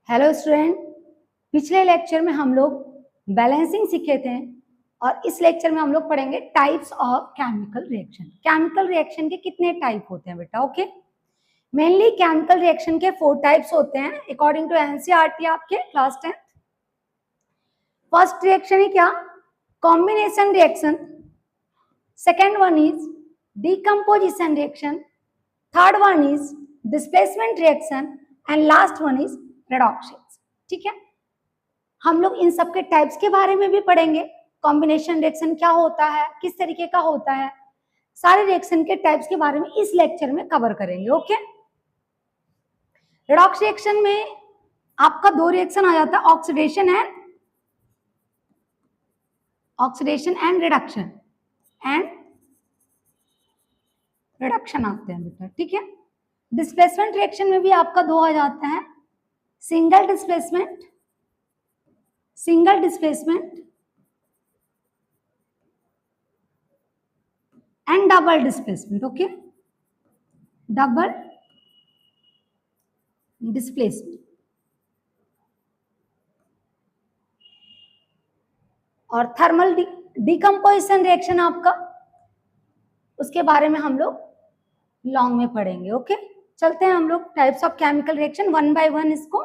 Hello student, पिछले lecture में हम लोग बैलेंसिंग सीखे थे और इस लेक्चर में हम लोग पढ़ेंगे types of chemical reaction. Chemical reaction के कितने टाइप होते हैं बेटा? ओके, मेनली केमिकल रिएक्शन के 4 टाइप्स होते हैं अकॉर्डिंग टू एनसीईआरटी आपके क्लास 10th। फर्स्ट रिएक्शन है क्या? Combination reaction. Second one is decomposition reaction. Third one is displacement reaction and last one is reduction. ठीक है, हम लोग इन सब के टाइप्स के बारे में भी पढ़ेंगे। कॉम्बिनेशन रिएक्शन क्या होता है, किस तरीके का होता है, सारे रिएक्शन के टाइप्स के बारे में इस लेक्चर में कवर करेंगे। ओके, रेडॉक्स रिएक्शन में आपका 2 रिएक्शन आ जाता है, ऑक्सीडेशन एंड रिडक्शन आते हैं बेटा। ठीक है, डिस्प्लेसमेंट रिएक्शन में भी आपका 2 आ जाते हैं, single displacement and double displacement. Okay, double displacement. और थर्मल डिकम्पोजिशन रिएक्शन आपका, उसके बारे में हम लोग लॉन्ग में पढ़ेंगे। ओके, चलते हैं हम लोग types of chemical reaction one by one इसको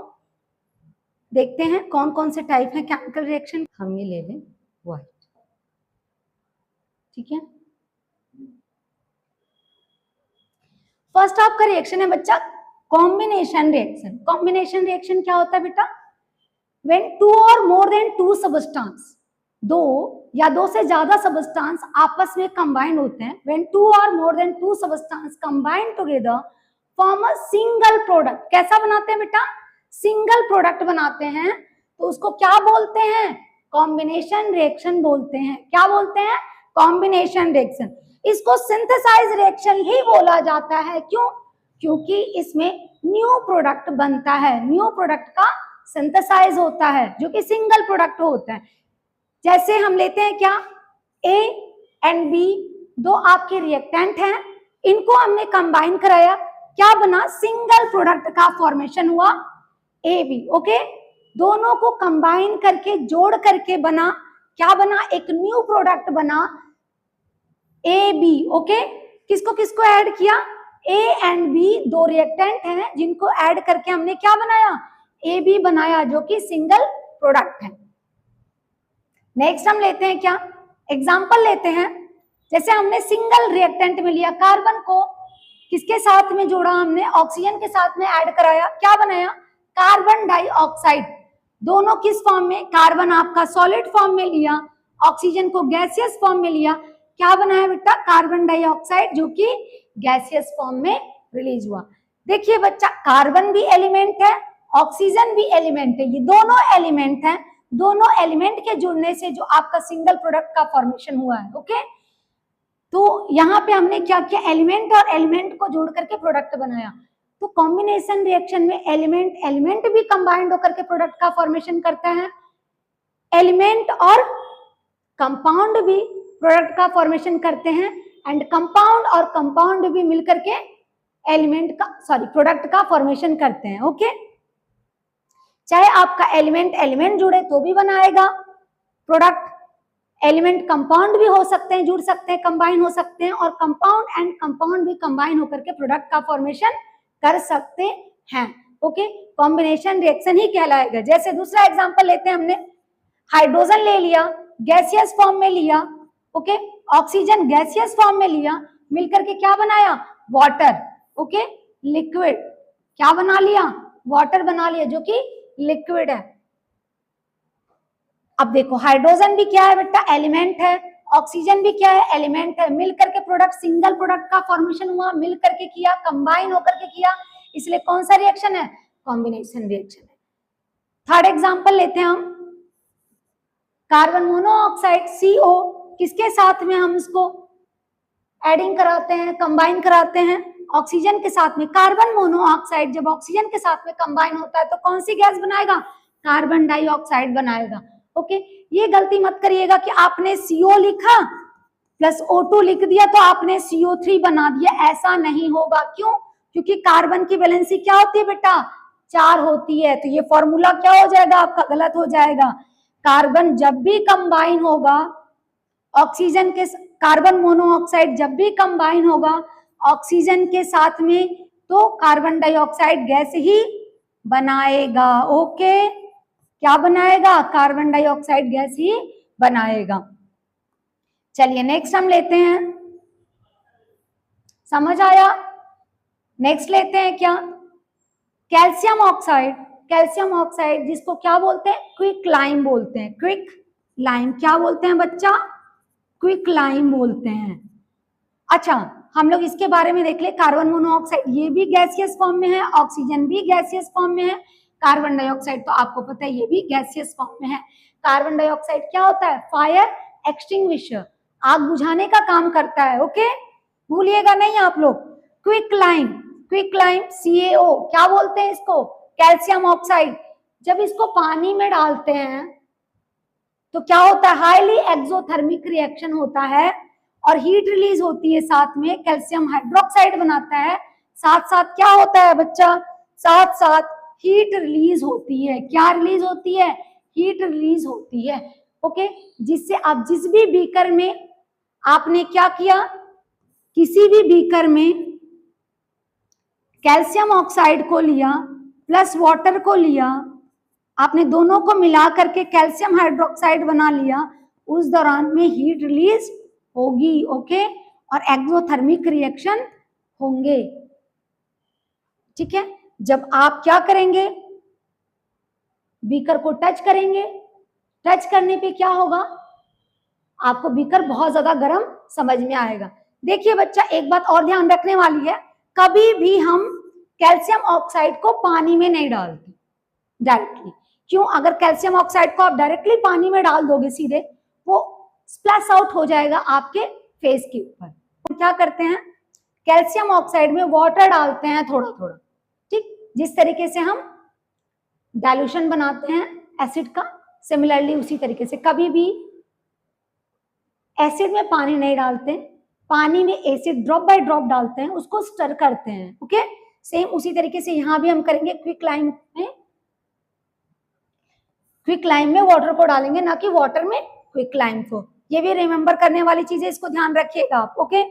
देखते हैं कौन कौन से टाइप हैं केमिकल रिएक्शन। हम ये ले लें व्हाइट। ठीक है, फर्स्ट आपका रिएक्शन है बच्चा कॉम्बिनेशन रिएक्शन। कॉम्बिनेशन रिएक्शन क्या होता है बेटा? व्हेन 2 और मोर देन 2 सबस्टेंस, 2 या 2 से ज्यादा सबस्टेंस आपस में कंबाइन होते हैं। व्हेन 2 और more than 2 substance combine together form a single product. कैसा बनाते हैं बेटा? सिंगल प्रोडक्ट बनाते हैं, तो उसको क्या बोलते हैं? कॉम्बिनेशन रिएक्शन बोलते हैं। क्या बोलते हैं? Combination reaction. इसको सिंथेसाइज रिएक्शन ही बोला जाता है। क्यों? क्योंकि इसमें न्यू प्रोडक्ट बनता है, न्यू प्रोडक्ट का सिंथेसाइज होता है जो कि सिंगल प्रोडक्ट होता है। जैसे हम लेते हैं क्या, A एंड B, 2 आपके रिएक्टेंट हैं, इनको हमने कंबाइन कराया, क्या बना? सिंगल प्रोडक्ट का फॉर्मेशन हुआ AB। ओके, दोनों को कंबाइन करके जोड़ करके बना, क्या बना? एक न्यू प्रोडक्ट बना AB। ओके, किसको किसको ऐड किया? A एंड B 2 रिएक्टेंट हैं जिनको ऐड करके हमने क्या बनाया? AB बनाया, जो कि सिंगल प्रोडक्ट है। नेक्स्ट हम लेते हैं क्या, एग्जांपल लेते हैं। जैसे हमने सिंगल रिएक्टेंट में लिया कार्बन को, किसके साथ में जोड़ा? हमने ऑक्सीजन के साथ में ऐड कराया, क्या बनाया? Carbon dioxide. दोनों किस फॉर्म में? कार्बन आपका सॉलिड फॉर्म में लिया, ऑक्सीजन को गैसियस फॉर्म में लिया, क्या बनाया बेटा? कार्बन डाइऑक्साइड, जो कि गैसियस फॉर्म में रिलीज हुआ। देखिए बच्चा, कार्बन भी एलिमेंट है, ऑक्सीजन भी एलिमेंट है, ये दोनों एलिमेंट हैं। दोनों एलिमेंट के जुड़ने से जो आपका सिंगल प्रोडक्ट का फॉर्मेशन हुआ है। ओके, तो यहाँ पे हमने क्या किया? एलिमेंट और एलिमेंट को जोड़ करके प्रोडक्ट बनाया। तो कॉम्बिनेशन रिएक्शन में एलिमेंट भी कंबाइंड होकर के प्रोडक्ट का फॉर्मेशन करता है, एलिमेंट और कंपाउंड भी प्रोडक्ट का फॉर्मेशन करते हैं, एंड कंपाउंड और कंपाउंड भी मिलकर के प्रोडक्ट का फॉर्मेशन करते हैं। ओके, चाहे आपका एलिमेंट जुड़े तो भी बनाएगा प्रोडक्ट, एलिमेंट कंपाउंड भी हो सकते हैं, जुड़ सकते हैं, कंबाइन हो सकते हैं, और कंपाउंड एंड कंपाउंड भी कंबाइन होकर के प्रोडक्ट का फॉर्मेशन कर सकते हैं। ओके, कॉम्बिनेशन रिएक्शन ही कहलाएगा। जैसे दूसरा एग्जांपल लेते हैं, हमने हाइड्रोजन ले लिया, गैसियस फॉर्म में लिया, ओके, ऑक्सीजन गैसियस फॉर्म में लिया, मिलकर के क्या बनाया? वाटर। ओके, लिक्विड, क्या बना लिया? वाटर बना लिया, जो कि लिक्विड है। अब देखो, हाइड्रोजन भी क्या है बेटा? एलिमेंट है, ऑक्सीजन भी क्या है? एलिमेंट है। मिलकर के प्रोडक्ट, सिंगल प्रोडक्ट का फॉर्मेशन हुआ, मिलकर के किया, कंबाइन होकर के किया, इसलिए कौन सा रिएक्शन है? कॉम्बिनेशन रिएक्शन है। थर्ड एग्जांपल लेते हैं हम, कार्बन मोनोऑक्साइड CO, किसके साथ में हम इसको एडिंग कराते हैं, कंबाइन कराते हैं? ऑक्सीजन के साथ में। कार्बन मोनोऑक्साइड जब ऑक्सीजन के साथ में कंबाइन होता है तो कौन सी गैस बनाएगा? कार्बन डाइऑक्साइड बनाएगा। ओके, ये गलती मत करिएगा कि आपने CO लिखा प्लस O2 लिख दिया तो आपने CO3 बना दिया, ऐसा नहीं होगा। क्यों? क्योंकि कार्बन की वैलेंसी क्या होती है बेटा? 4 होती है, तो ये फॉर्मूला क्या हो जाएगा आपका, गलत हो जाएगा। कार्बन जब भी कंबाइन होगा ऑक्सीजन के, कार्बन मोनोऑक्साइड जब भी कंबाइन होगा ऑक्सीजन के साथ में, तो कार्बन डाइऑक्साइड गैस ही बनाएगा। ओके, क्या बनाएगा, कार्बन डाइऑक्साइड गैस ही बनाएगा। चलिए नेक्स्ट हम लेते हैं, समझ आया। नेक्स्ट लेते हैं क्या, कैल्शियम ऑक्साइड। कैल्शियम ऑक्साइड जिसको क्या बोलते हैं, क्विक लाइम बोलते हैं। क्विक लाइम क्या बोलते हैं बच्चा, क्विक लाइम बोलते हैं। अच्छा, हम लोग इसके बारे में देख ले, कार्बन मोनोऑक्साइड ये भी गैसियस फॉर्म में है, ऑक्सीजन भी गैसियस फॉर्म में है, कार्बन डाइऑक्साइड तो आपको पता है ये भी गैसियस फॉर्म में है। कार्बन डाइऑक्साइड क्या होता है, फायर एक्सटिंग्विशर, आग बुझाने का काम करता है। ओके, भूलिएगा नहीं आप लोग। Quick lime, quick lime CaO क्या बोलते हैं इसको, कैल्शियम ऑक्साइड। जब इसको पानी में डालते हैं तो क्या होता है, हाईली एक्सोथर्मिक रिएक्शन होता है और हीट रिलीज होती है, साथ में कैल्शियम हाइड्रोक्साइड बनाता है, साथ साथ क्या होता है बच्चा, साथ साथ हीट रिलीज होती है। क्या रिलीज होती है, हीट रिलीज होती है। ओके, जिससे आप जिस भी बीकर में आपने क्या किया, किसी भी बीकर में कैल्शियम ऑक्साइड को लिया प्लस वाटर को लिया, आपने दोनों को मिला करके कैल्शियम हाइड्रोक्साइड बना लिया, उस दौरान में हीट रिलीज होगी। ओके, और एक्सोथर्मिक रिएक्शन होंगे। ठीक है, जब आप क्या करेंगे, बीकर को टच करेंगे, टच करने पे क्या होगा, आपको बीकर बहुत ज्यादा गर्म समझ में आएगा। देखिए बच्चा, एक बात और ध्यान रखने वाली है, कभी भी हम कैल्शियम ऑक्साइड को पानी में नहीं डालते डायरेक्टली। क्यों, अगर कैल्शियम ऑक्साइड को आप डायरेक्टली पानी में डाल दोगे सीधे, वो स्प्लैश आउट हो जाएगा आपके फेस के ऊपर। तो क्या करते हैं, कैल्शियम ऑक्साइड में वाटर डालते हैं थोड़ा थोड़ा, ठीक, जिस तरीके से हम डाइल्यूशन बनाते हैं एसिड का, सिमिलरली उसी तरीके से कभी भी एसिड में पानी नहीं डालते, पानी में एसिड ड्रॉप बाय ड्रॉप डालते हैं, उसको स्टर करते हैं। ओके, सेम उसी तरीके से यहां भी हम करेंगे। क्विक लाइम में, क्विक लाइम में वाटर को डालेंगे, ना कि वाटर में क्विक लाइम को। ये भी रिमेंबर करने वाली चीजें, इसको ध्यान रखिएगा आप। ओके,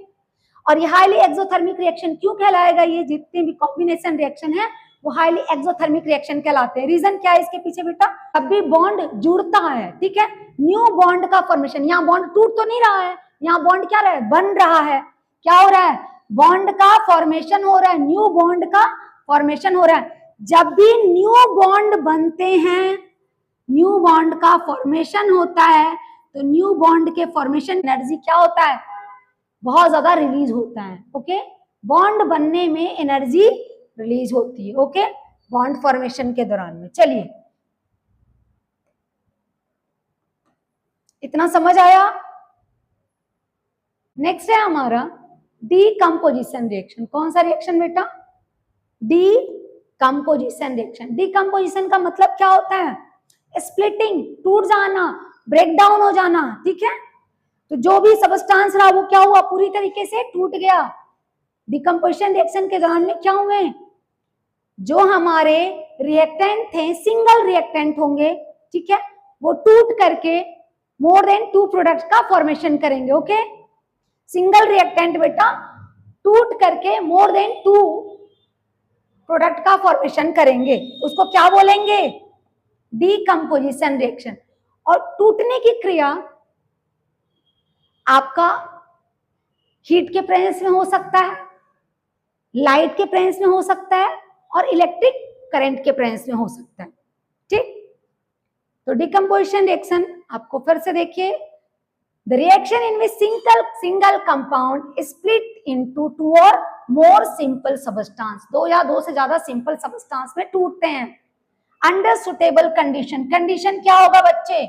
और ये हाईली एक्सोथर्मिक रिएक्शन क्यों कहलाएगा, ये जितने भी कॉम्बिनेशन रिएक्शन है वो हाईली एक्सोथर्मिक रिएक्शन कहलाते हैं। रीजन क्या है इसके पीछे बेटा, अब भी बॉन्ड जुड़ता है, ठीक है, न्यू बॉन्ड का फॉर्मेशन, यहाँ बॉन्ड टूट तो नहीं रहा है, यहाँ बॉन्ड क्या रहा है, बन रहा है। क्या हो रहा है, बॉन्ड का फॉर्मेशन हो रहा है, न्यू बॉन्ड का फॉर्मेशन हो रहा है। जब भी न्यू बॉन्ड बनते हैं, न्यू बॉन्ड का फॉर्मेशन होता है, तो न्यू बॉन्ड के फॉर्मेशन एनर्जी क्या होता है, बहुत ज्यादा रिलीज होता है। ओके, बॉन्ड बनने में एनर्जी रिलीज होती है। ओके, बॉन्ड फॉर्मेशन के दौरान में। चलिए, इतना समझ आया। नेक्स्ट है हमारा डीकंपोजिशन रिएक्शन। कौन सा रिएक्शन बेटा, डीकंपोजिशन रिएक्शन। डीकंपोजिशन का मतलब क्या होता है, स्प्लिटिंग, टूट जाना, ब्रेक डाउन हो जाना। ठीक है, तो जो भी सबस्टांस रहा वो क्या हुआ, पूरी तरीके से टूट गया। डिकम्पोजिशन रिएक्शन के दौरान में क्या हुए, जो हमारे रिएक्टेंट थे, सिंगल रिएक्टेंट होंगे, ठीक है, वो टूट करके मोर देन 2 प्रोडक्ट का फॉर्मेशन करेंगे। ओके, सिंगल रिएक्टेंट बेटा टूट करके मोर देन 2 प्रोडक्ट का फॉर्मेशन करेंगे, उसको क्या बोलेंगे, डीकंपोजिशन रिएक्शन। और टूटने की क्रिया आपका हीट के प्रेजेंस में हो सकता है, लाइट के प्रेजेंस में हो सकता है, और इलेक्ट्रिक करंट के प्रेजेंस में हो सकता है। ठीक, तो डिकम्पोजिशन रिएक्शन आपको फिर से देखिए, the reaction in which single compound split into 2 और मोर सिंपल सबस्टांस, 2 या 2 से ज्यादा सिंपल सबस्टांस में टूटते हैं अंडर सुटेबल कंडीशन। कंडीशन क्या होगा बच्चे,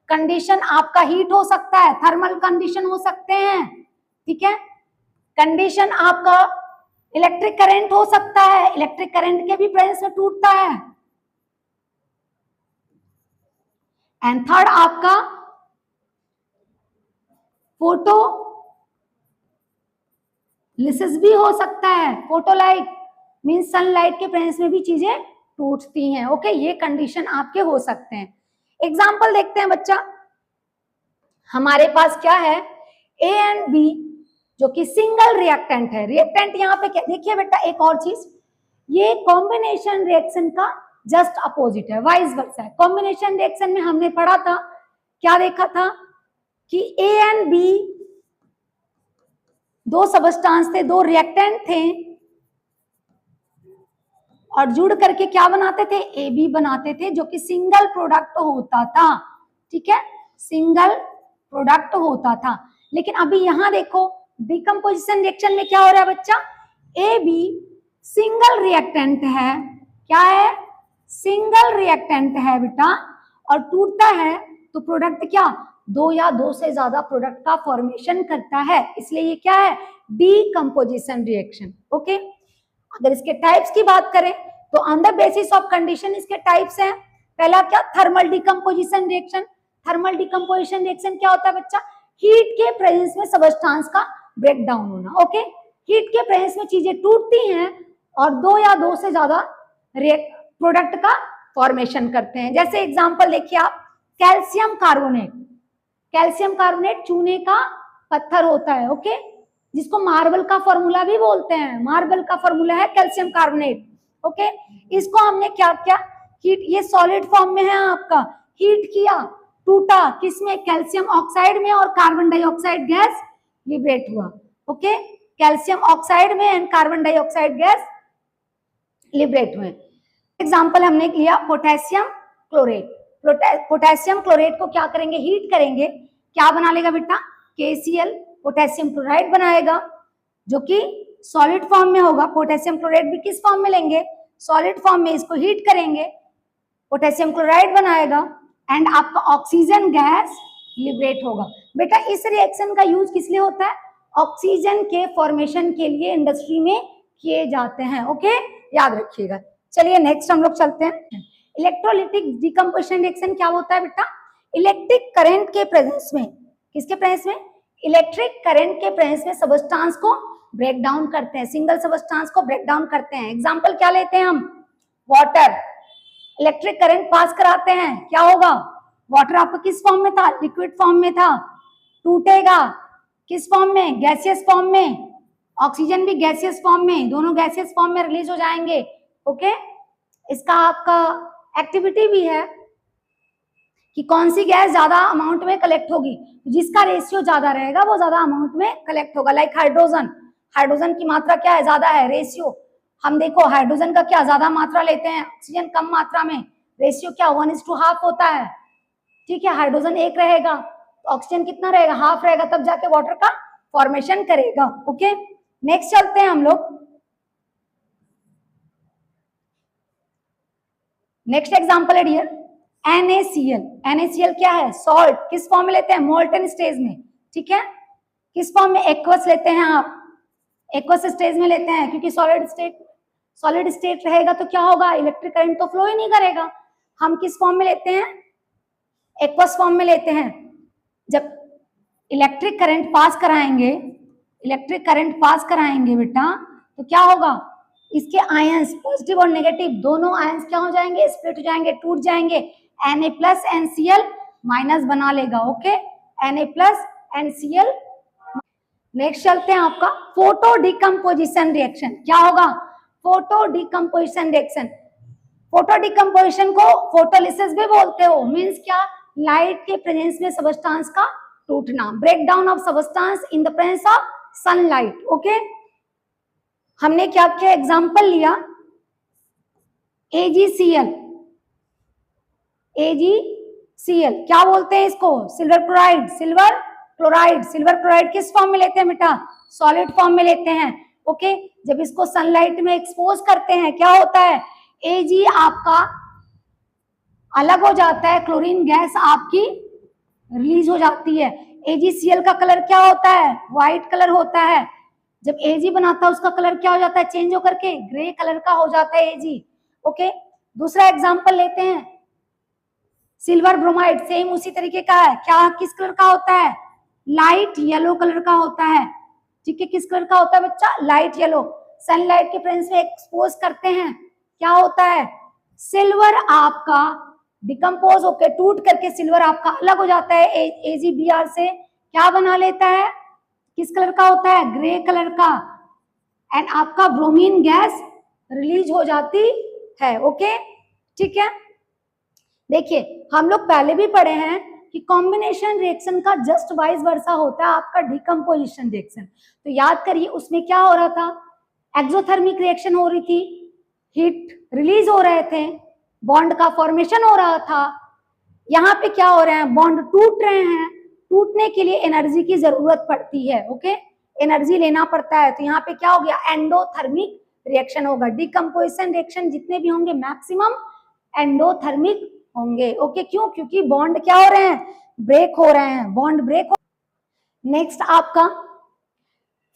कंडीशन आपका हीट हो सकता है, थर्मल कंडीशन हो सकते हैं, ठीक है, कंडीशन आपका इलेक्ट्रिक करंट हो सकता है, इलेक्ट्रिक करंट के भी प्रेजेंस में टूटता है, एंड थर्ड आपका फोटो लिसिस भी हो सकता है। फोटोलाइट मींस सनलाइट के प्रेजेंस में भी चीजें टूटती हैं। ओके, ये कंडीशन आपके हो सकते हैं। एग्जाम्पल देखते हैं बच्चा, हमारे पास क्या है, ए एंड बी जो कि सिंगल रिएक्टेंट है। रिएक्टेंट यहाँ पे क्या, देखिए बेटा एक और चीज, ये कॉम्बिनेशन रिएक्शन का जस्ट अपोजिट है, वाइस वर्सा है। कॉम्बिनेशन रिएक्शन में हमने पढ़ा था, क्या देखा था कि ए एंड बी दो सबस्टांस थे, दो रिएक्टेंट थे और जुड़ करके क्या बनाते थे, ए बी बनाते थे, जो कि सिंगल प्रोडक्ट होता था। ठीक है, सिंगल प्रोडक्ट होता था। लेकिन अभी यहां देखो डिकम्पोजिशन रिएक्शन में क्या हो रहा है बच्चा, ए बी सिंगल रिएक्टेंट है, क्या है, सिंगल रिएक्टेंट है बेटा, और टूटता है तो प्रोडक्ट क्या, दो या दो से ज्यादा प्रोडक्ट का फॉर्मेशन करता है, इसलिए ये क्या है, डीकंपोजिशन रिएक्शन। ओके, अगर इसके टाइप्स की बात करें तो on the basis of condition इसके टाइप्स हैं। पहला क्या, thermal decomposition reaction. Thermal decomposition reaction क्या होता है बच्चा, हीट के प्रेजेंस में सबस्टांस का ब्रेक डाउन होना। ओके, हीट के प्रेजेंस में चीजें टूटती हैं और दो या दो से ज्यादा प्रोडक्ट का फॉर्मेशन करते हैं। जैसे एग्जांपल देखिए आप, कैल्शियम कार्बोनेट। कैल्शियम कार्बोनेट चूने का पत्थर होता है, ओके, जिसको मार्बल का फॉर्मूला भी बोलते हैं। मार्बल का फॉर्मूला है कैल्शियम कार्बोनेट। ओके, इसको हमने क्या किया, हीट, ये सॉलिड फॉर्म में है आपका, हीट किया, टूटा, किसमें, कैल्शियम ऑक्साइड में, और कार्बन डाइऑक्साइड गैस लिबरेट हुआ। ओके, कैल्शियम ऑक्साइड में and carbon dioxide gas liberate हुए। एग्जाम्पल हमने लिया पोटेशियम क्लोरेट। पोटेशियम क्लोरेट को क्या करेंगे, हीट करेंगे, क्या बना लेगा बेटा, KCl पोटेशियम क्लोराइड बनाएगा, जो कि सॉलिड फॉर्म में होगा। पोटेशियम क्लोराइड भी किस फॉर्म में लेंगे, सॉलिड फॉर्म में, इसको हीट करेंगे, पोटेशियम क्लोराइड बनाएगा एंड आपका ऑक्सीजन गैस लिबरेट होगा। बेटा इस रिएक्शन का यूज किस लिए होता है, ऑक्सीजन के फॉर्मेशन के लिए इंडस्ट्री में किए जाते हैं। ओके, याद रखिएगा। चलिए नेक्स्ट हम लोग चलते हैं। इलेक्ट्रोलिटिक डिकम्पोजिशन रिएक्शन क्या होता है बेटा, इलेक्ट्रिक करंट के प्रेजेंस में, किसके प्रेजेंस में, इलेक्ट्रिक करंट के प्रेजेंस में सबस्टांस को ब्रेक डाउन करते हैं, सिंगल सबस्टांस को ब्रेक डाउन करते हैं। एग्जांपल क्या लेते हैं हम, वाटर। इलेक्ट्रिक करंट पास कराते हैं, क्या होगा, वाटर आपका किस फॉर्म में था, लिक्विड फॉर्म में था, टूटेगा किस फॉर्म में, गैसियस फॉर्म में, ऑक्सीजन भी गैसियस फॉर्म में, दोनों गैसियस फॉर्म में रिलीज हो जाएंगे। ओके, इसका आपका एक्टिविटी भी है कि कौन सी गैस ज्यादा अमाउंट में कलेक्ट होगी, जिसका रेशियो ज्यादा रहेगा वो ज्यादा अमाउंट में कलेक्ट होगा। लाइक हाइड्रोजन, हाइड्रोजन की मात्रा क्या है, ज्यादा है, रेशियो हम देखो हाइड्रोजन का क्या ज्यादा मात्रा लेते हैं, ऑक्सीजन कम मात्रा में, रेशियो क्या 1:1/2 होता है। ठीक है, हाइड्रोजन एक रहेगा तो ऑक्सीजन कितना रहेगा, हाफ रहेगा, तब जाके वाटर का फॉर्मेशन करेगा। ओके, नेक्स्ट चलते हैं हम लोग। नेक्स्ट एग्जांपल है डियर NaCl। NaCl क्या है, सॉल्ट, किस फॉर्म में लेते हैं, मोल्टन स्टेज में। ठीक है, किस फॉर्म में, एक्वस लेते हैं आप, एक्वस स्टेज में लेते हैं, क्योंकि सॉलिड स्टेट रहेगा तो क्या होगा, इलेक्ट्रिक करंट तो फ्लो ही नहीं करेगा। हम किस फॉर्म में लेते हैं, एक्वस फॉर्म में लेते हैं। जब इलेक्ट्रिक करंट पास कराएंगे, इलेक्ट्रिक करंट पास कराएंगे बेटा, तो क्या होगा, इसके आयंस पॉजिटिव और नेगेटिव दोनों आयंस क्या हो जाएंगे, स्प्लिट हो जाएंगे, टूट जाएंगे, Na प्लस NCl माइनस बना लेगा। Okay, Na plus NCl। Next चलते हैं आपका फोटो डिकम्पोजिशन रिएक्शन। क्या होगा, photo decomposition reaction. Photo decomposition को फोटोलिसिस भी बोलते हो, मींस क्या, लाइट के प्रेजेंस में सबस्टांस का टूटना, break down of substance in the presence of sunlight. Okay, हमने क्या क्या एग्जांपल लिया, AgCl। AgCl क्या बोलते हैं इसको, silver chloride. Silver chloride, silver chloride किस फॉर्म में लेते हैं बेटा, सॉलिड फॉर्म में लेते हैं। ओके, जब इसको सनलाइट में एक्सपोज करते हैं क्या होता है, Ag आपका अलग हो जाता है, क्लोरीन गैस आपकी रिलीज हो जाती है। AgCl का कलर क्या होता है, व्हाइट कलर होता है। जब Ag बनाता है उसका कलर क्या हो जाता है, चेंज होकर के ग्रे कलर का हो जाता है Ag। ओके, दूसरा एग्जांपल लेते हैं, सिल्वर ब्रोमाइड, सेम उसी तरीके का है। क्या किस कलर का होता है, लाइट येलो कलर का होता है। ठीक है, किस कलर का होता है बच्चा, लाइट येलो। सनलाइट के प्रेजेंस में एक्सपोज करते हैं, क्या होता है, सिल्वर आपका डिकम्पोज होकर टूट करके सिल्वर आपका अलग हो जाता है AgBr से, क्या बना लेता है, किस कलर का होता है, ग्रे कलर का, एंड आपका ब्रोमीन गैस रिलीज हो जाती है। ओके, ठीक है। देखिए हम लोग पहले भी पढ़े हैं कि कॉम्बिनेशन रिएक्शन का जस्ट वाइस वर्सा होता है आपका डिकम्पोजिशन रिएक्शन। तो याद करिए उसमें क्या हो रहा था, एक्सोथर्मिक रिएक्शन हो रही थी, हीट रिलीज हो रहे थे, बॉन्ड का फॉर्मेशन हो रहा था। यहाँ पे क्या हो रहा है, बॉन्ड टूट रहे हैं, टूटने के लिए एनर्जी की जरूरत पड़ती है। ओके, एनर्जी लेना पड़ता है। तो यहाँ पे क्या हो गया, एंडोथर्मिक रिएक्शन होगा। डिकम्पोजिशन रिएक्शन जितने भी होंगे मैक्सिमम एंडोथर्मिक होंगे। ओके, क्यों, क्योंकि बॉन्ड क्या हो रहे हैं, ब्रेक हो रहे हैं, बॉन्ड ब्रेक हो। नेक्स्ट आपका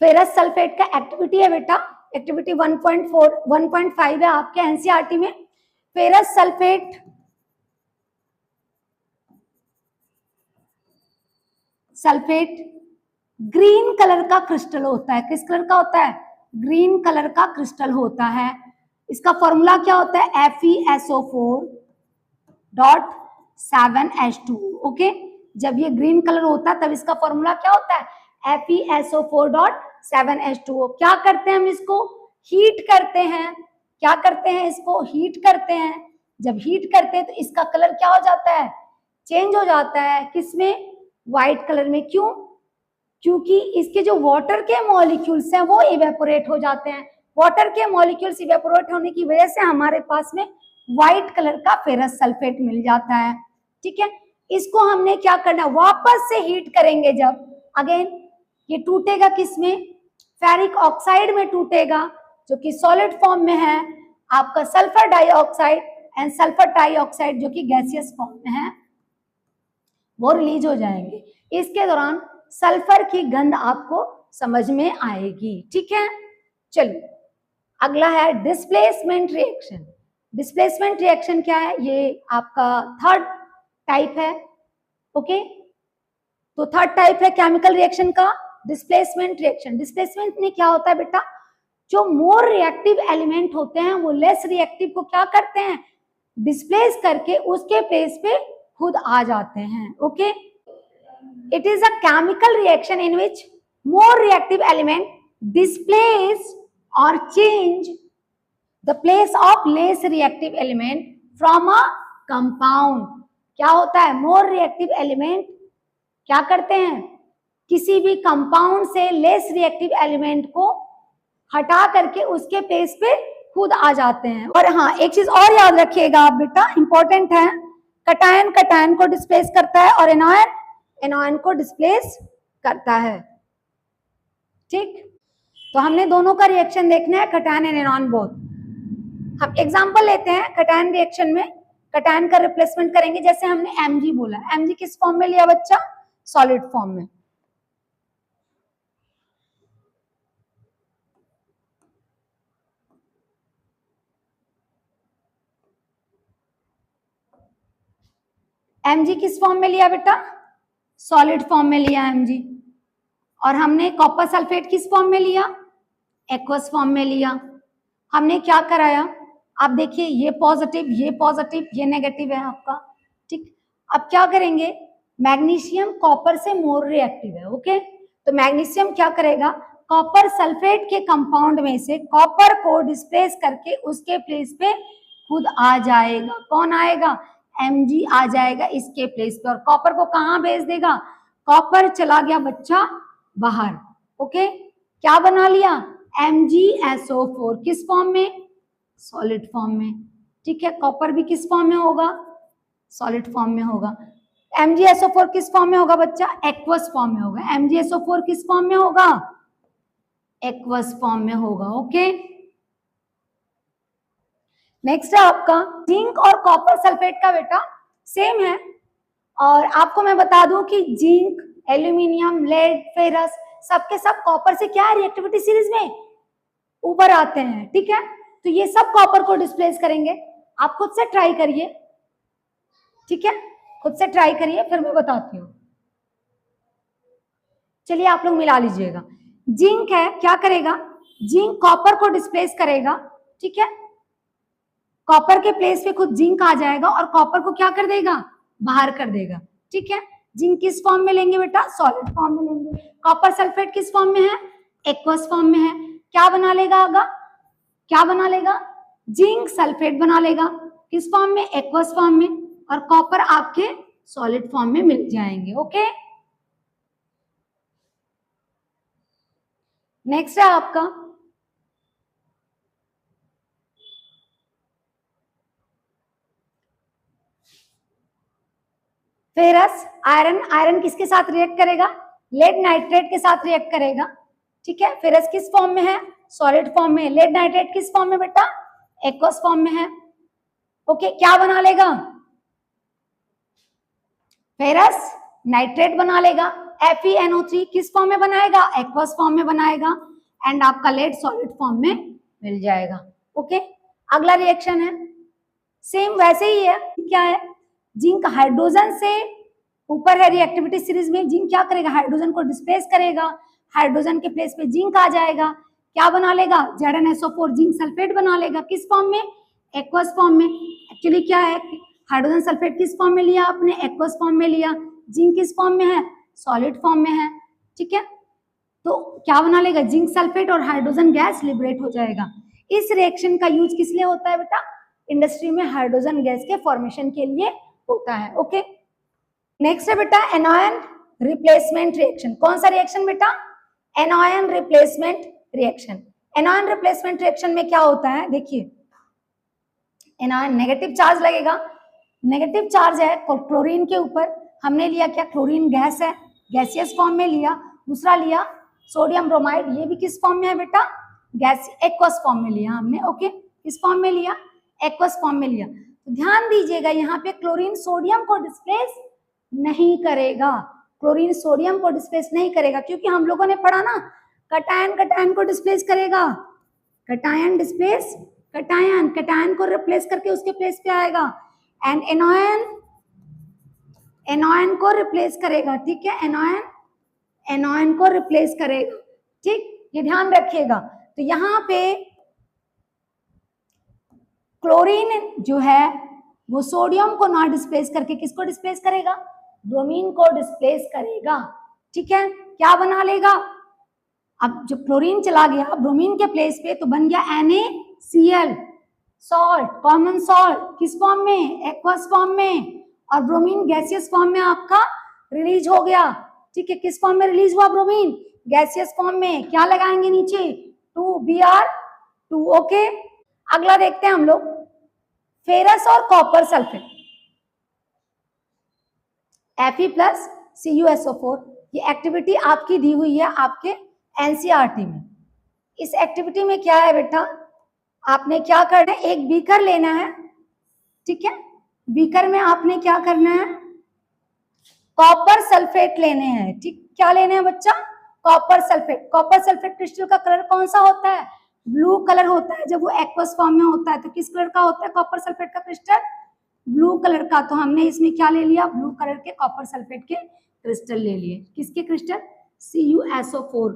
फेरस सल्फेट का एक्टिविटी है बेटा, एक्टिविटी 1.4 1.5 है आपके एनसीईआरटी में। फेरस सल्फेट ग्रीन कलर का क्रिस्टल होता है। किस कलर का होता है, ग्रीन कलर का क्रिस्टल होता है। इसका फॉर्मूला क्या होता है, FeSO4.7H2। ओके, जब ये ग्रीन कलर होता है तब इसका फॉर्मूला क्या होता है, FeSO4.7H2। क्या करते हैं हम इसको, हीट करते हैं। क्या करते हैं, इसको हीट करते हैं। जब हीट करते हैं तो इसका कलर क्या हो जाता है, चेंज हो जाता है। किसमें, व्हाइट कलर में। क्यों, क्योंकि इसके जो वाटर के मॉलिक्यूल्स हैं वो इवेपोरेट हो जाते हैं। वाटर के मॉलिक्यूल्स इवेपोरेट होने की वजह से हमारे पास में व्हाइट कलर का फेरस सल्फेट मिल जाता है। ठीक है, इसको हमने क्या करना, वापस से हीट करेंगे। जब अगेन ये टूटेगा किसमें, फेरिक ऑक्साइड में टूटेगा, जो कि सॉलिड फॉर्म में है आपका sulphur dioxide and sulphur dioxide, जो कि गैसियस फॉर्म में है, वो रिलीज हो जाएंगे। इसके दौरान सल्फर की गंध आपको समझ में आएगी। ठीक है, चलिए अगला है डिस्प्लेसमेंट रिएक्शन। डिस्प्लेसमेंट रिएक्शन क्या है, ये आपका थर्ड टाइप है। ओके, तो थर्ड टाइप है केमिकल रिएक्शन का डिस्प्लेसमेंट रिएक्शन। डिस्प्लेसमेंट में क्या होता है बेटा, जो मोर रिएक्टिव एलिमेंट होते हैं वो लेस रिएक्टिव को क्या करते हैं, डिस्प्लेस करके उसके प्लेस पे खुद आ जाते हैं। Okay, it is a chemical reaction in which more reactive element displace or change the place of less reactive element from a compound। क्या होता है, more reactive element क्या करते हैं, किसी भी कंपाउंड से लेस रिएक्टिव एलिमेंट को हटा करके उसके प्लेस पे खुद आ जाते हैं। और हाँ, एक चीज और याद रखिएगा आप बेटा, इंपॉर्टेंट है, कटायन कटायन को डिस्प्लेस करता है और एनायन एनायन को डिस्प्लेस करता है। ठीक, तो हमने दोनों का रिएक्शन देखना है, कटायन एंड एनायन बोथ। हम एग्जांपल लेते हैं, कटायन रिएक्शन में कटायन का रिप्लेसमेंट करेंगे। जैसे हमने Mg बोला, Mg किस फॉर्म में लिया बच्चा, सॉलिड फॉर्म में। Mg किस फॉर्म में लिया बेटा, सॉलिड फॉर्म में लिया Mg। और हमने कॉपर सल्फेट किस फॉर्म में लिया, एक्वस फॉर्म में लिया। हमने क्या कराया, आप देखिए ये पॉजिटिव, ये नेगेटिव है आपका। ठीक, अब क्या करेंगे, मैग्नीशियम कॉपर से मोर रिएक्टिव है। ओके, तो मैग्नीशियम क्या करेगा, कॉपर सल्फेट के कंपाउंड में से कॉपर को डिस्प्लेस करके उसके प्लेस पे खुद आ जाएगा। कौन आएगा, Mg आ जाएगा इसके प्लेस पे, और कॉपर को कहाँ भेज देगा, कॉपर चला गया बच्चा बाहर। ओके, क्या बना लिया, MgSO4 किस फॉर्म में, सॉलिड फॉर्म में। ठीक है, कॉपर भी किस फॉर्म में होगा, सॉलिड फॉर्म में होगा। MgSO4 किस फॉर्म में होगा बच्चा, एक्वस फॉर्म में होगा। MgSO4 किस फॉर्म में होगा, एक्वस फॉर्म में होगा। ओके, नेक्स्ट है आपका जिंक और कॉपर सल्फेट का बेटा सेम है। और आपको मैं बता दूं कि जिंक, एल्यूमिनियम, लेड, फेरस सबके सब कॉपर से क्या है, रिएक्टिविटी सीरीज में ऊपर आते हैं। ठीक है, तो ये सब कॉपर को डिस्प्लेस करेंगे। आप खुद से ट्राई करिए। ठीक है, खुद से ट्राई करिए, फिर मैं बताती हूँ। चलिए आप लोग मिला लीजिएगा। जिंक है, क्या करेगा, जिंक कॉपर को डिस्प्लेस करेगा। ठीक है, कॉपर के प्लेस पे खुद जिंक आ जाएगा और कॉपर को क्या कर देगा, बाहर कर देगा। ठीक है, जिंक किस फॉर्म में लेंगे बेटा, सॉलिड फॉर्म में लेंगे। कॉपर सल्फेट किस फॉर्म में है, एक्वस फॉर्म में है। क्या बना लेगा आगा, क्या बना लेगा, जिंक सल्फेट बना लेगा। किस फॉर्म में, एक्वस फॉर्म में, और कॉपर आपके सॉलिड फॉर्म में मिल जाएंगे। ओके, नेक्स्ट है आपका फेरस आयरन। आयरन किसके साथ रिएक्ट करेगा, लेड नाइट्रेट के साथ रिएक्ट करेगा। ठीक है, फेरस किस फॉर्म में है, सॉलिड फॉर्म में। लेड नाइट्रेट किस फॉर्म में बेटा, एक्वस फॉर्म में है। ओके, क्या बना लेगा, फेरस नाइट्रेट बना लेगा। FeNO3 किस फॉर्म में बनाएगा, एक्वस फॉर्म में बनाएगा। एंड आपका लेड सॉलिड फॉर्म में मिल जाएगा। ओके, अगला रिएक्शन है सेम वैसे ही है। क्या है, जिंक हाइड्रोजन से ऊपर है रिएक्टिविटी सीरीज में। जिंक क्या करेगा, हाइड्रोजन को डिस्प्लेस करेगा। हाइड्रोजन के प्लेस पे जिंक आ जाएगा। क्या बना लेगा, ZnSO4 जिंक सल्फेट बना लेगा। किस फॉर्म में, एक्वस फॉर्म में। एक्चुअली क्या है, हाइड्रोजन सल्फेट किस फॉर्म में लिया आपने, एक्वस फॉर्म में लिया। जिंक किस फॉर्म में है, सॉलिड फॉर्म में है। ठीक है, तो क्या बना लेगा, जिंक सल्फेट और हाइड्रोजन गैस लिबरेट हो जाएगा। इस रिएक्शन का यूज किस लिए होता है बेटा, इंडस्ट्री में हाइड्रोजन गैस के फॉर्मेशन के लिए होता है। ओके, नेक्स्ट है बेटा एनॉयन रिप्लेसमेंट रिएक्शन। कौन सा रिएक्शन बेटा, एनॉयन रिप्लेसमेंट रिएक्शन। एनॉयन रिप्लेसमेंट रिएक्शन में क्या होता है, देखिए एनॉयन नेगेटिव चार्ज लगेगा। नेगेटिव चार्ज है क्लोरीन के ऊपर। हमने लिया क्या, क्लोरीन गैस है, गैसियस फॉर्म में लिया। दूसरा लिया सोडियम ब्रोमाइड, ये भी किस फॉर्म में है बेटा, गैस एक्वस फॉर्म में लिया हमने। ओके, किस फॉर्म में लिया, एक्वस फॉर्म में लिया। तो ध्यान दीजिएगा यहाँ पे क्लोरीन सोडियम को डिस्प्लेस नहीं करेगा। क्लोरीन सोडियम को डिस्प्लेस नहीं करेगा, क्योंकि हम लोगों ने पढ़ा ना, कटायन कटायन को डिस्प्लेस करेगा। कटायन डिस्प्लेस कटायन, कटायन को रिप्लेस करके उसके प्लेस पे आएगा। एंड एनॉयन एनॉयन को रिप्लेस करेगा। ठीक है, एनॉयन एनॉयन को रिप्लेस करेगा। ठीक, ये ध्यान रखिएगा। तो यहाँ पे क्लोरीन जो है वो सोडियम को ना डिस्प्लेस करके किसको डिस्प्लेस करेगा, ब्रोमीन को डिस्प्लेस करेगा। ठीक है, क्या बना लेगा, अब जब क्लोरीन चला गया ब्रोमीन के प्लेस पे तो बन गया NaCl, सॉल्ट, कॉमन सॉल्ट। किस फॉर्म में, एक्वस फॉर्म में। और ब्रोमीन गैसियस फॉर्म में आपका रिलीज हो गया। ठीक है, किस फॉर्म में रिलीज हुआ ब्रोमीन, गैसियस फॉर्म में। क्या लगाएंगे नीचे, 2Br2। ओके, अगला देखते हैं हम लोग फेरस और कॉपर सल्फेट, Fe+CuSO4। ये एक्टिविटी आपकी दी हुई है आपके NCERT में। इस एक्टिविटी में क्या है बेटा, आपने क्या करना है, एक बीकर लेना है। ठीक है, बीकर में आपने क्या करना है, कॉपर सल्फेट लेने हैं। ठीक, क्या लेने हैं बच्चा, copper sulphate. Copper sulphate crystal का कलर कौन सा होता है, ब्लू कलर होता है। जब वो एक्वस फॉर्म में होता है तो किस कलर का होता है कॉपर सल्फेट का क्रिस्टल, ब्लू कलर का। तो हमने इसमें क्या ले लिया, ब्लू कलर के कॉपर सल्फेट के क्रिस्टल ले लिए। किसके क्रिस्टल, CuSO4।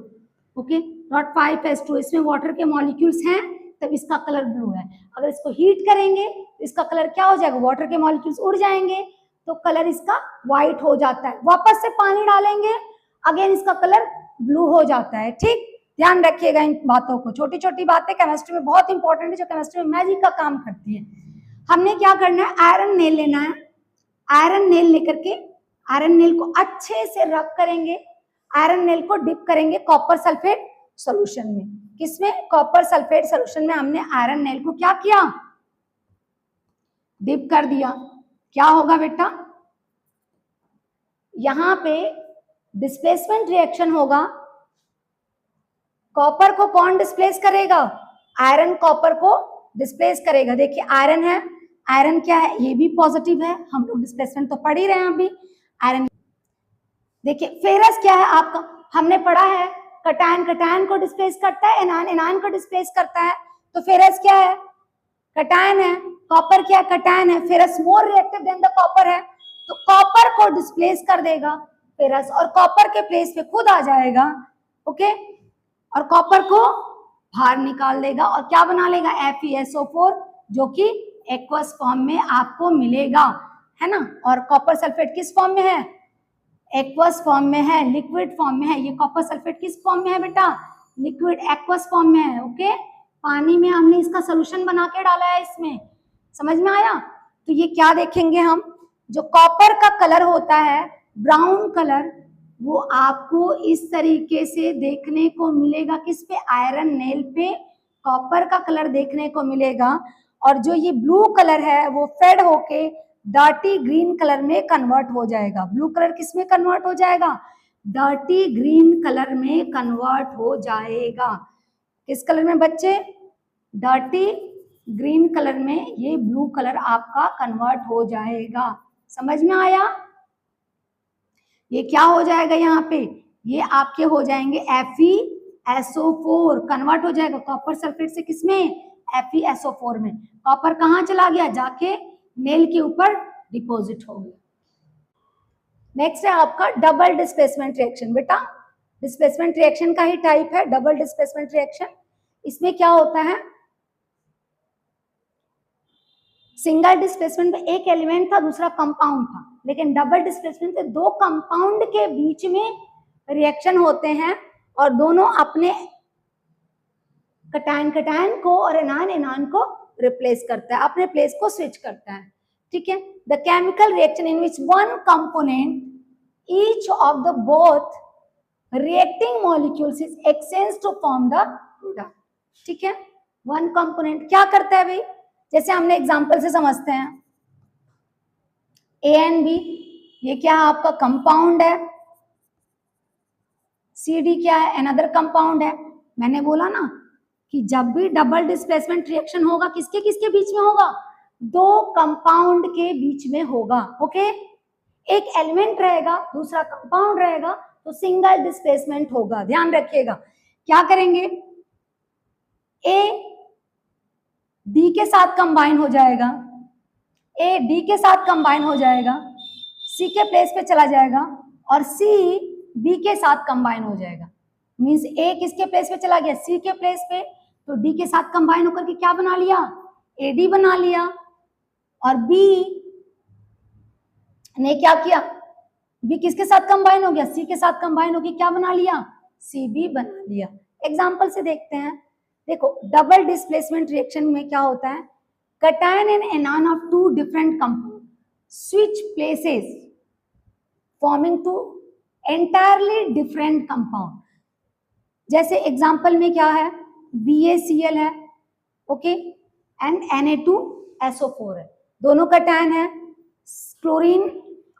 Okay, .5s2। इसमें वाटर के मॉलिक्यूल्स हैं तब इसका कलर ब्लू है। अगर इसको हीट करेंगे तो इसका कलर क्या हो जाएगा, वाटर के मॉलिक्यूल्स उड़ जाएंगे तो कलर इसका व्हाइट हो जाता है। वापस से पानी डालेंगे अगेन इसका कलर ब्लू हो जाता है। ठीक, ध्यान रखिएगा इन बातों को। छोटी छोटी बातें केमिस्ट्री में बहुत इंपॉर्टेंट है, जो केमिस्ट्री में मैजिक का काम करती है। हमने क्या करना है, आयरन नेल लेना है। आयरन नेल लेकर के आयरन नेल को अच्छे से रब करेंगे। आयरन नेल को डिप करेंगे कॉपर सल्फेट सॉल्यूशन में। किसमें, कॉपर सल्फेट सॉल्यूशन में हमने आयरन नेल को क्या किया, डिप कर दिया। क्या होगा बेटा, यहां पे डिस्प्लेसमेंट रिएक्शन होगा। कॉपर को कौन डिस्प्लेस करेगा, आयरन कॉपर को डिस्प्लेस करेगा। देखिए आयरन है, आयरन क्या है, ये भी पॉजिटिव है। हम लोग डिस्प्लेसमेंट तो पढ़ ही रहे हैं अभी। आयरन देखिए, फेरस क्या है आपका, हमने पढ़ा है कटायन कटायन को डिस्प्लेस करता है, एनायन एनायन को डिस्प्लेस करता है। तो फेरस क्या है, कटायन है। कॉपर क्या, कटायन है। Ferrous more reactive than the copper है, तो कॉपर को डिस्प्लेस कर देगा फेरस, और कॉपर के प्लेस पे खुद आ जाएगा। ओके, और कॉपर को बाहर निकाल देगा और क्या बना लेगा, FeSO4, जो कि एक्वस फॉर्म में आपको मिलेगा, है ना। और कॉपर सल्फेट किस फॉर्म में है, एक्वस फॉर्म में है, लिक्विड फॉर्म में है। ये कॉपर सल्फेट किस फॉर्म में है बेटा, लिक्विड एक्वस फॉर्म में है। ओके, पानी में हमने इसका सोल्यूशन बना के डाला है इसमें, समझ में आया। तो ये क्या देखेंगे हम, जो कॉपर का कलर होता है ब्राउन कलर, वो आपको इस तरीके से देखने को मिलेगा किस पे, आयरन नेल पे कॉपर का कलर देखने को मिलेगा। और जो ये ब्लू कलर है वो फेड होके डर्टी ग्रीन कलर में कन्वर्ट हो जाएगा। ब्लू कलर किस में कन्वर्ट हो जाएगा, डर्टी ग्रीन कलर में कन्वर्ट हो जाएगा। किस कलर में बच्चे, डर्टी ग्रीन कलर में ये ब्लू कलर आपका कन्वर्ट हो जाएगा। समझ में आया, ये क्या हो जाएगा यहाँ पे, ये आपके हो जाएंगे FeSO4, कन्वर्ट हो जाएगा कॉपर सल्फेट से किसमें, FeSO4 में। कॉपर कहाँ चला गया, जाके नेल के ऊपर डिपॉजिट हो गया। नेक्स्ट है आपका डबल डिस्प्लेसमेंट रिएक्शन। बेटा डिस्प्लेसमेंट रिएक्शन का ही टाइप है डबल डिस्प्लेसमेंट रिएक्शन। इसमें क्या होता है, सिंगल डिस्प्लेसमेंट में एक एलिमेंट था दूसरा कंपाउंड था, लेकिन डबल डिस्प्लेसमेंट में दो कंपाउंड के बीच में रिएक्शन होते हैं और दोनों अपने कटायन को और एनायन को रिप्लेस करता है, अपने प्लेस को स्विच करता है। ठीक है, the chemical reaction in which one component each of the both reacting molecules is exchange to form the product. ठीक है, वन कंपोनेंट क्या करता है भाई, जैसे हमने एग्जांपल से समझते हैं, A and B, ये क्या है आपका कंपाउंड है, CD क्या है, अनदर कंपाउंड है। मैंने बोला ना कि जब भी डबल डिस्प्लेसमेंट रिएक्शन होगा किसके किसके बीच में होगा, दो कंपाउंड के बीच में होगा। ओके, एक एलिमेंट रहेगा दूसरा कंपाउंड रहेगा तो सिंगल डिस्प्लेसमेंट होगा। ध्यान रखिएगा, क्या करेंगे, A D के साथ कंबाइन हो जाएगा, A D के साथ कंबाइन हो जाएगा, C के प्लेस पे चला जाएगा और C B के साथ कंबाइन हो जाएगा। मींस A किसके प्लेस पे चला गया, C के प्लेस पे, तो D के साथ कंबाइन होकर के क्या बना लिया, AD बना लिया। और B ने क्या किया, B किसके साथ कंबाइन हो गया, C के साथ कंबाइन होकर क्या बना लिया, CB बना लिया। एग्जाम्पल से देखते हैं, देखो डबल डिस्प्लेसमेंट रिएक्शन में क्या होता है, cation and anion of two different compounds switch places forming two entirely different compound। जैसे एग्जाम्पल में क्या है, BaCl है, ओके, एंड Na2SO4 है, दोनों cation है, क्लोरीन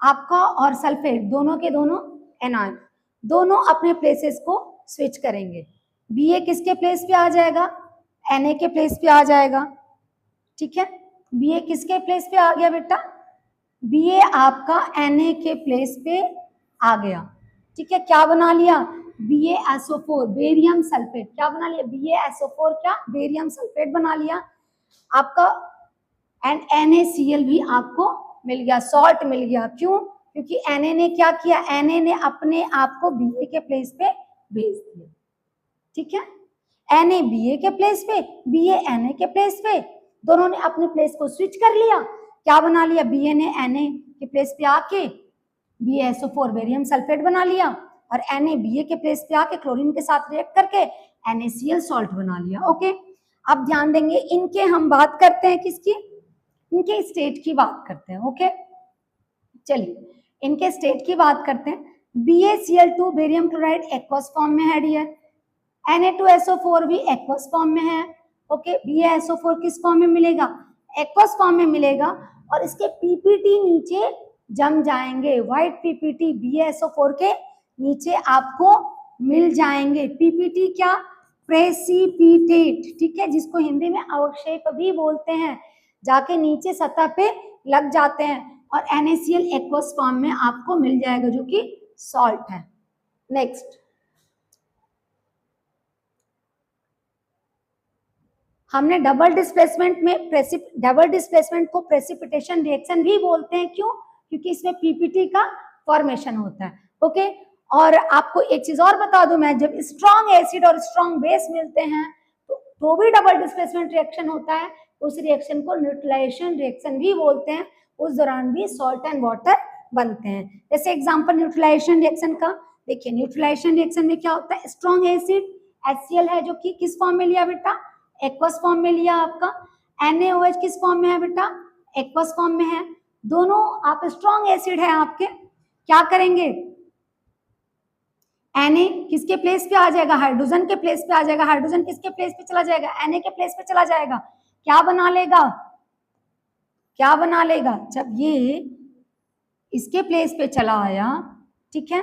आपका और सल्फेट दोनों के दोनों एनायन, दोनों अपने प्लेसेस को स्विच करेंगे। Ba किसके प्लेस पे आ जाएगा, Na के प्लेस पे आ जाएगा। ठीक है, Ba किसके प्लेस पे आ गया बेटा, Ba आपका Na के प्लेस पे आ गया। ठीक है, क्या बना लिया, BaSO4 बेरियम सल्फेट, क्या बना लिया, BaSO4 क्या, बेरियम सल्फेट बना लिया आपका। एंड NaCl भी आपको मिल गया, सॉल्ट मिल गया। क्यों, क्योंकि Na ने क्या किया, Na ने अपने आप को Ba के प्लेस पे भेज दिया। ठीक है, Na Ba के प्लेस पे, Ba Na के प्लेस पे, दोनों ने अपने प्लेस को स्विच कर लिया। क्या बना लिया, Ba ने Na के प्लेस पे आके BaSO4 बेरियम सल्फेट बना लिया और Na Ba के प्लेस पे आके क्लोरीन के साथ रिएक्ट करके NaCl सॉल्ट बना लिया। ओके, अब ध्यान देंगे, इनके हम बात करते हैं किसकी, इनके स्टेट की बात करते हैं। ओके, चलिए इनके स्टेट की बात करते हैं। BaCl2 barium chloride aqueous form में है डियर, Na2SO4 भी एक्वस फॉर्म में है। ओके, BaSO4 किस फॉर्म में मिलेगा, एक्वस फॉर्म में मिलेगा और इसके पीपीटी नीचे जम जाएंगे, व्हाइट पीपीटी BaSO4 के नीचे आपको मिल जाएंगे। पीपीटी क्या, प्रेसिपिटेट, ठीक है, जिसको हिंदी में अवक्षेप भी बोलते हैं, जाके नीचे सतह पे लग जाते हैं और NaCl एक्वस फॉर्म में आपको मिल जाएगा जो कि सॉल्ट है। नेक्स्ट, हमने डबल डिस्प्लेसमेंट में डबल डिस्प्लेसमेंट को प्रेसिपिटेशन रिएक्शन भी बोलते हैं। क्यों, क्योंकि इसमें पीपीटी का फॉर्मेशन होता है। ओके, और आपको एक चीज और बता दूं मैं, जब स्ट्रॉन्ग एसिड और स्ट्रॉन्ग बेस मिलते हैं तो भी डबल डिस्प्लेसमेंट रिएक्शन होता है, उस रिएक्शन को न्यूट्रलाइजेशन रिएक्शन भी बोलते हैं। उस दौरान भी सॉल्ट एंड वाटर बनते हैं। जैसे एग्जांपल न्यूट्रलाइजेशन रिएक्शन का देखिए, न्यूट्रलाइजेशन रिएक्शन में क्या होता है, स्ट्रॉन्ग एसिड HCl है जो कि किस फॉर्म में लिया बेटा, एक्वस फॉर्म में लिया आपका। NaOH किस फॉर्म में है बेटा, एक्वस फॉर्म में है। दोनों आप स्ट्रॉन्ग एसिड है आपके, क्या करेंगे, Na किसके प्लेस पे आ जाएगा, हाइड्रोजन के प्लेस पे आ जाएगा। हाइड्रोजन किसके प्लेस पे चला जाएगा, Na के प्लेस पे चला जाएगा। क्या बना लेगा, क्या बना लेगा, जब ये इसके प्लेस पे चला आया, ठीक है,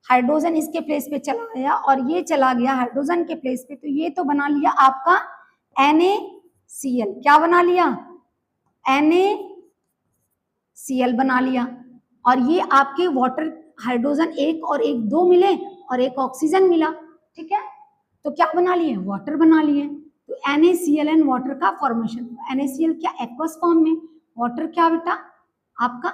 हाइड्रोजन इसके प्लेस पे चला आया और ये चला गया हाइड्रोजन के प्लेस पे, तो ये तो बना लिया आपका NaCl। क्या बना लिया, NaCl बना लिया। और ये आपके वाटर, हाइड्रोजन एक और एक दो मिले और एक ऑक्सीजन मिला, ठीक है, तो क्या बना लिए, वाटर बना लिए। तो NaCl एंड वाटर का फॉर्मेशन। NaCl क्या, एक्वस फॉर्म में, वाटर क्या बेटा आपका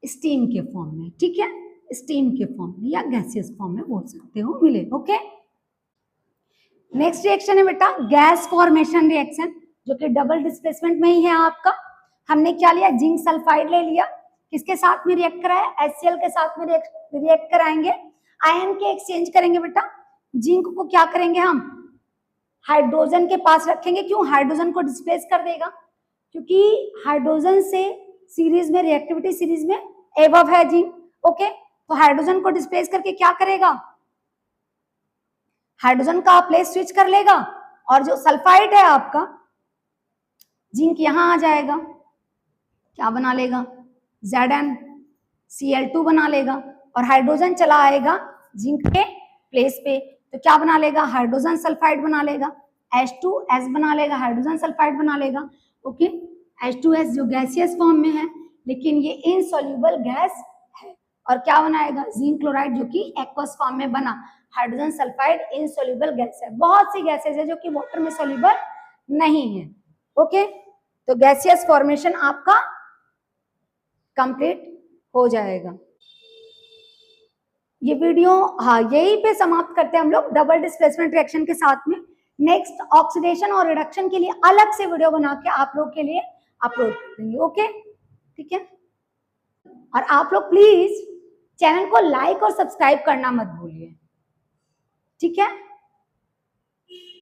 स्टीम के फॉर्म में, ठीक है, स्टीम के फॉर्म में या गैसियस फॉर्म में बोल सकते हो, मिले। ओके, नेक्स्ट रिएक्शन है बेटा गैस फॉर्मेशन रिएक्शन, जो कि डबल डिस्प्लेसमेंट में ही है आपका। हमने क्या लिया, जिंक सल्फाइड ले लिया, किसके साथ में रिएक्ट कराया, HCl के साथ में रिएक्ट कराएंगे, आयन के एक्सचेंज करेंगे बेटा। जिंक को क्या करेंगे हम, हाइड्रोजन के पास रखेंगे, क्यों, हाइड्रोजन को डिस्प्लेस कर देगा, क्योंकि हाइड्रोजन से सीरीज में, रिएक्टिविटी सीरीज में एबव है जिंक। ओके, तो हाइड्रोजन को डिस्प्लेस करके क्या करेगा, हाइड्रोजन का प्लेस स्विच कर लेगा और जो सल्फाइड है आपका जिंक यहां आ जाएगा, क्या बना लेगा, ZnCl2 बना लेगा और हाइड्रोजन चला आएगा जिंक के प्लेस पे, तो क्या बना लेगा, हाइड्रोजन सल्फाइड बना लेगा, H2S बना लेगा, हाइड्रोजन सल्फाइड बना लेगा। ओके, H2S जो गैसियस फॉर्म में है लेकिन ये इनसॉल्युबल गैस है, और क्या बनाएगा, जिंक क्लोराइड जो कि एक्वस फॉर्म में बना। हाइड्रोजन सल्फाइड इनसॉल्युबल गैस है। बहुत सी गैसेज है जो कि वाटर में सॉल्युबल नहीं है। ओके, तो गैसियस फॉर्मेशन आपका कंप्लीट हो जाएगा। ये वीडियो हाँ यही पे समाप्त करते हैं हम लोग डबल डिस्प्लेसमेंट रिएक्शन के साथ में। नेक्स्ट ऑक्सीडेशन और रिडक्शन के लिए अलग से वीडियो बना के आप लोग के लिए अपलोड कर देंगे। ओके, ठीक है, और आप लोग प्लीज चैनल को लाइक और सब्सक्राइब करना मत भूलिए, ठीक है।